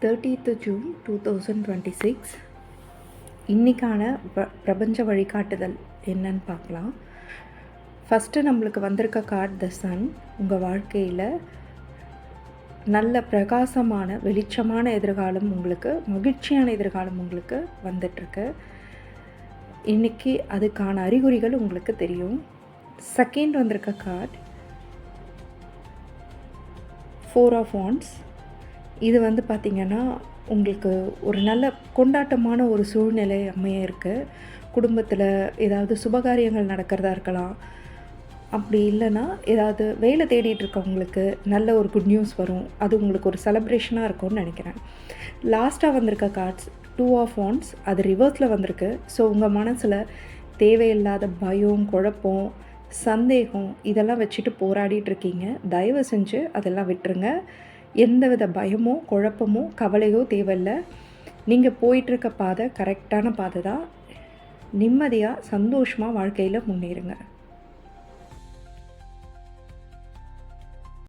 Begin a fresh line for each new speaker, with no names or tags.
30th June 2026 இன்றைக்கான பிரபஞ்ச வழிகாட்டுதல் என்னன்னு பார்க்கலாம். ஃபஸ்ட்டு நம்மளுக்கு வந்திருக்க கார்டு த சன். உங்கள் வாழ்க்கையில் நல்ல பிரகாசமான வெளிச்சமான எதிர்காலம், உங்களுக்கு மகிழ்ச்சியான எதிர்காலம் உங்களுக்கு வந்துட்டுருக்கு. இன்றைக்கி அதுக்கான அறிகுறிகள் உங்களுக்கு தெரியும். செகண்ட் வந்திருக்க கார்டு 4 ஆஃப் வாண்ட்ஸ். இது பார்த்திங்கன்னா உங்களுக்கு ஒரு நல்ல கொண்டாட்டமான ஒரு சூழ்நிலை அமைய இருக்குது. குடும்பத்தில் ஏதாவது சுபகாரியங்கள் நடக்கிறதா இருக்கலாம். அப்படி இல்லைன்னா ஏதாவது வேலை தேடிட்டு இருக்கவங்களுக்கு நல்ல ஒரு குட் நியூஸ் வரும். அது உங்களுக்கு ஒரு செலப்ரேஷனாக இருக்கும்னு நினைக்கிறேன். லாஸ்ட்டாக வந்திருக்க கார்ட்ஸ் 2 ஆஃப் வாண்ட்ஸ். அது ரிவர்ஸில் வந்திருக்கு. ஸோ உங்கள் மனசில் தேவையில்லாத பயம், குழப்பம், சந்தேகம் இதெல்லாம் வச்சுட்டு போராடிட்டுருக்கீங்க. தயவு செஞ்சு அதெல்லாம் விட்டுருங்க. எந்தவித பயமோ குழப்பமோ கவலையோ தேவையில்லை. நீங்கள் போயிட்டுருக்க பாதை கரெக்டான பாதை தான். நிம்மதியாக சந்தோஷமாக வாழ்க்கையில் முன்னேறுங்க.